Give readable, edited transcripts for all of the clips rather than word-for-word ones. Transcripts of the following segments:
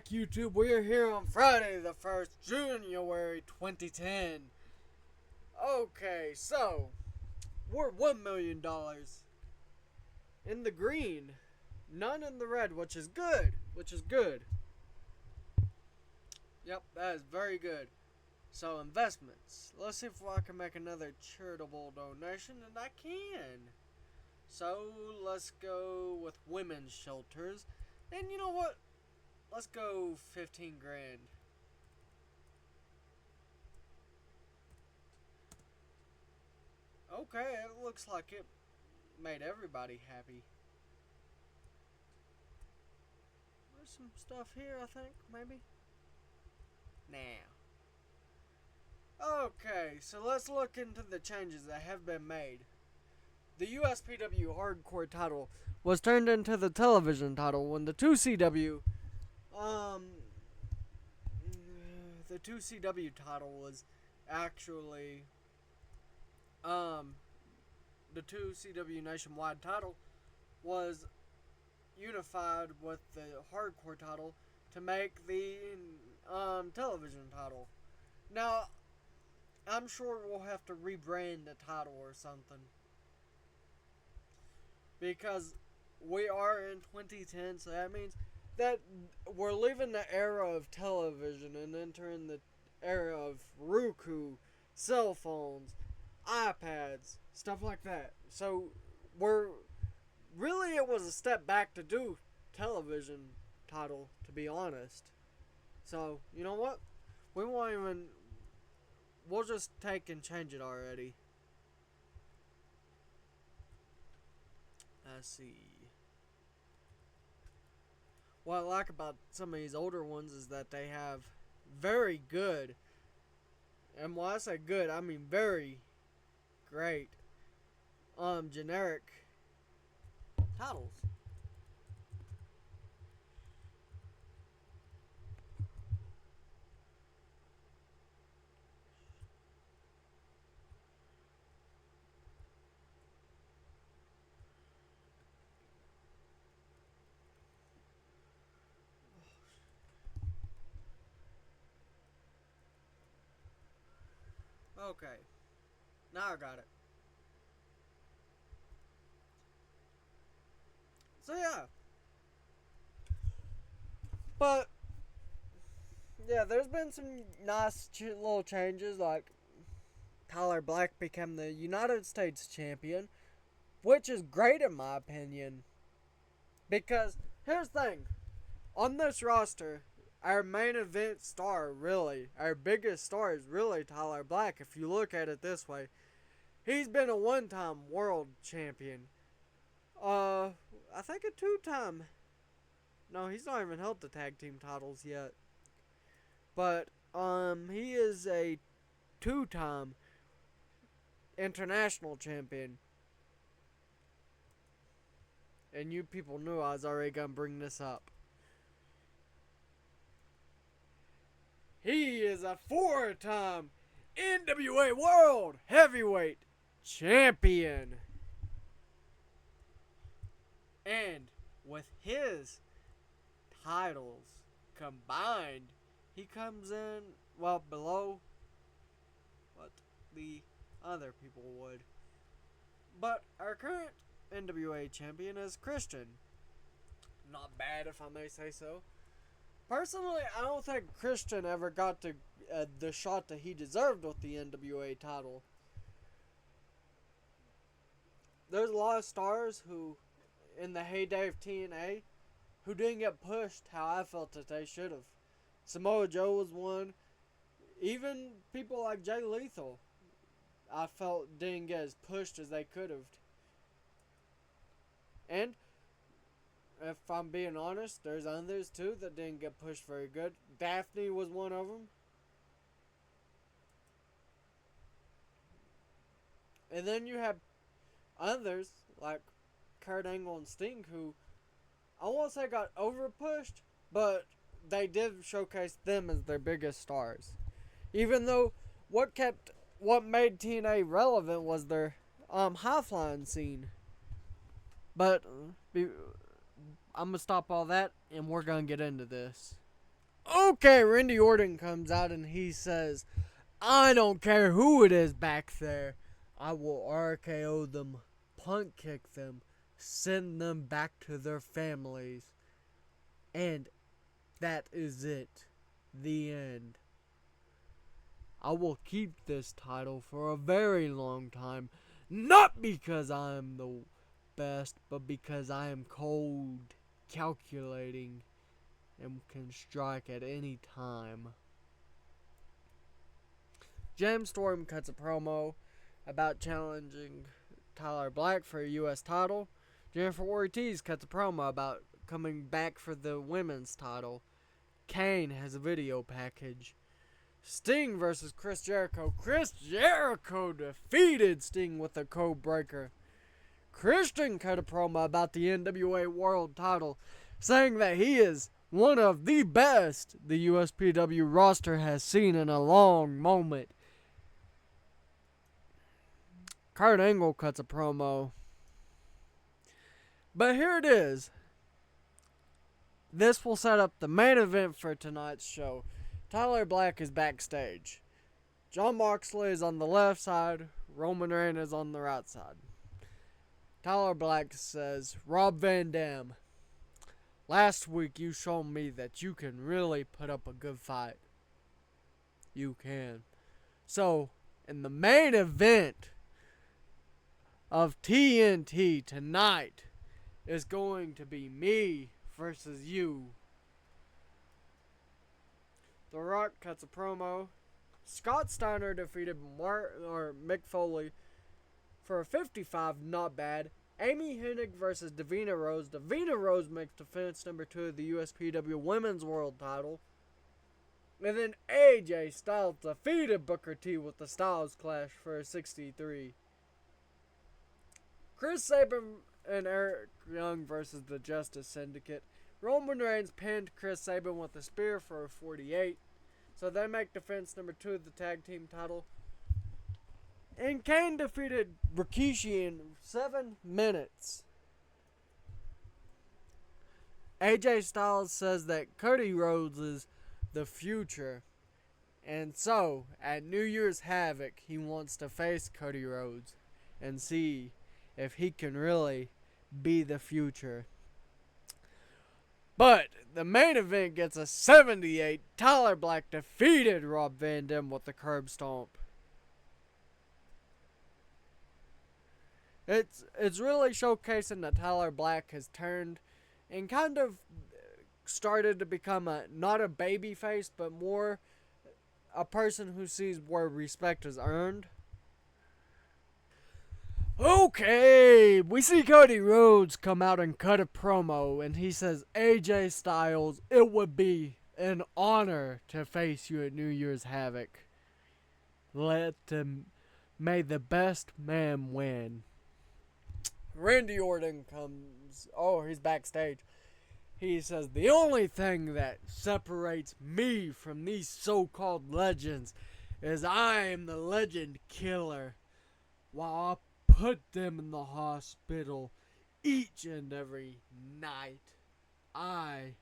YouTube. We are here on Friday the 1st, January 2010. Okay, so we're $1 million in the green, none in the red, which is good. Yep, that is very good. So, investments. Let's see if I can make another charitable donation, and I can. So, let's go with women's shelters. And you know what? Let's go 15 grand. Okay, it looks like it made everybody happy. There's some stuff here, I think, maybe? Now. Okay, so let's look into the changes that have been made. The USPW hardcore title was turned into the television title when um, the 2CW title was actually, um, the 2CW nationwide title was unified with the hardcore title to make the television title. Now, I'm sure we'll have to rebrand the title or something because we are in 2010, so that means that we're leaving the era of television and entering the era of Roku, cell phones, iPads, stuff like that. So we're really, it was a step back to do television title, to be honest. So, you know what? We won't even. We'll just take and change it already. Let's see. What I like about some of these older ones is that they have very good, and when I say good, I mean very great, generic titles. Okay, now I got it. So yeah, but yeah, there's been some nice little changes, like Tyler Black became the United States champion, which is great in my opinion. Because here's the thing, on this roster, our main event star, really, our biggest star is really Tyler Black. If you look at it this way, he's been a one-time world champion. Uh, I think a two-time. No, he's not even held the tag team titles yet. But he is a two-time international champion. And you people knew I was already gonna bring this up. He is a four-time NWA World Heavyweight Champion. And with his titles combined, he comes in, well, below what the other people would. But our current NWA champion is Christian. Not bad, if I may say so. Personally, I don't think Christian ever got the shot that he deserved with the NWA title. There's a lot of stars who, in the heyday of TNA, who didn't get pushed how I felt that they should have. Samoa Joe was one. Even people like Jay Lethal, I felt didn't get as pushed as they could have. And if I'm being honest, there's others too that didn't get pushed very good. Daphne was one of them. And then you have others like Kurt Angle and Sting who I won't say got over pushed, but they did showcase them as their biggest stars. Even though what made TNA relevant was their high flying scene. But I'm gonna stop all that and we're gonna get into this. Okay, Randy Orton comes out and he says, I don't care who it is back there. I will RKO them, punt kick them, send them back to their families. And that is it. The end. I will keep this title for a very long time. Not because I am the best, but because I am cold, calculating, and can strike at any time. James Storm cuts a promo about challenging Tyler Black for a U.S. title. Jennifer Ortiz cuts a promo about coming back for the women's title. Kane has a video package. Sting versus Chris Jericho. Chris Jericho defeated Sting with a code breaker. Christian cut a promo about the NWA World title, saying that he is one of the best the USPW roster has seen in a long moment. Kurt Angle cuts a promo. But here it is. This will set up the main event for tonight's show. Tyler Black is backstage. Jon Moxley is on the left side. Roman Reigns is on the right side. Tyler Black says, Rob Van Dam, last week you showed me that you can really put up a good fight. You can. So, in the main event of TNT tonight is going to be me versus you. The Rock cuts a promo. Scott Steiner defeated Mick Foley for a 55, not bad. Amy Hennig versus Davina Rose. Davina Rose makes defense number 2 of the USPW Women's World title. And then AJ Styles defeated Booker T with the Styles Clash for a 63. Chris Sabin and Eric Young versus the Justice Syndicate. Roman Reigns pinned Chris Sabin with a spear for a 48. So they make defense number 2 of the tag team title. And Kane defeated Rikishi in 7 minutes. AJ Styles says that Cody Rhodes is the future. And so, at New Year's Havoc, he wants to face Cody Rhodes and see if he can really be the future. But the main event gets a 78. Tyler Black defeated Rob Van Dam with the curb stomp. It's really showcasing that Tyler Black has turned and kind of started to become not a baby face, but more a person who sees where respect is earned. Okay, we see Cody Rhodes come out and cut a promo, and he says, AJ Styles, it would be an honor to face you at New Year's Havoc. May the best man win. Randy Orton comes, he's backstage. He says, the only thing that separates me from these so-called legends is I am the legend killer. While I put them in the hospital each and every night, I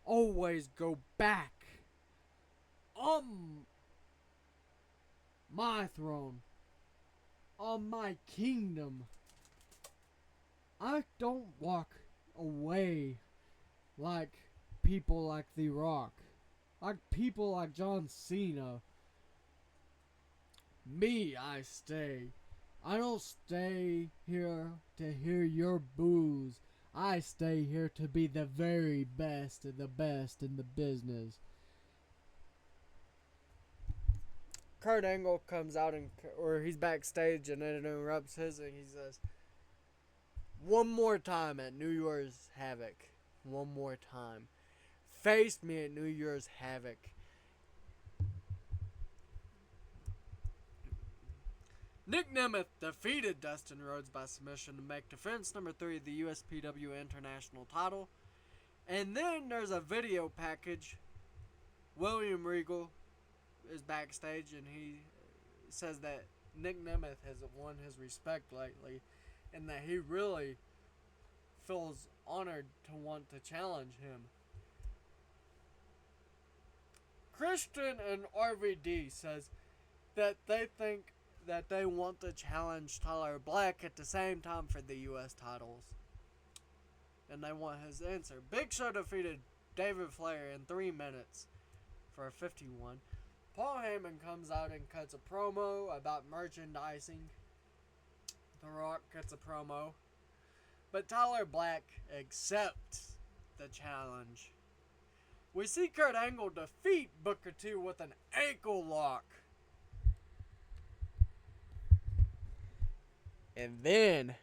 always go back on my throne, on my kingdom. I don't walk away like people like The Rock, like people like John Cena. Me, I stay. I don't stay here to hear your boos. I stay here to be the very best and the best in the business. Kurt Angle comes out or he's backstage and then interrupts his and he says, one more time at New Year's Havoc. One more time. Face me at New Year's Havoc. Nick Nemeth defeated Dustin Rhodes by submission to make defense number 3 of the USPW International title. And then there's a video package. William Regal is backstage and he says that Nick Nemeth has won his respect lately and that he really feels honored to want to challenge him. Christian and RVD says that they think that they want to challenge Tyler Black at the same time for the U.S. titles. And they want his answer. Big Show defeated David Flair in 3 minutes for a 51. Paul Heyman comes out and cuts a promo about merchandising. The Rock cuts a promo. But Tyler Black accepts the challenge. We see Kurt Angle defeat Booker T with an ankle lock. And then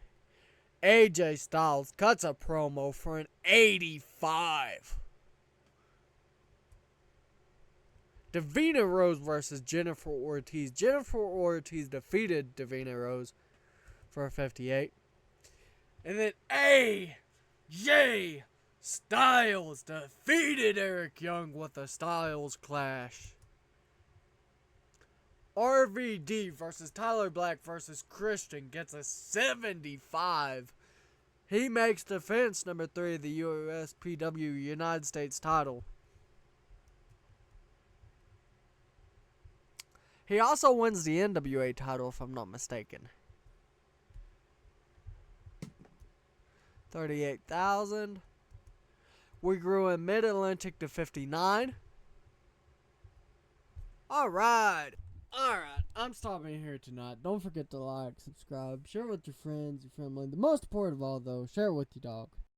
AJ Styles cuts a promo for an 85. Davina Rose versus Jennifer Ortiz. Jennifer Ortiz defeated Davina Rose for a 58. And then AJ Styles defeated Eric Young with a Styles Clash. RVD versus Tyler Black versus Christian gets a 75. He makes defense number 3 of the USPW United States title. He also wins the NWA title, if I'm not mistaken. 38,000. We grew in Mid-Atlantic to 59. Alright, I'm stopping here tonight. Don't forget to like, subscribe, share with your friends, your family. The most important of all, though, share it with your dog.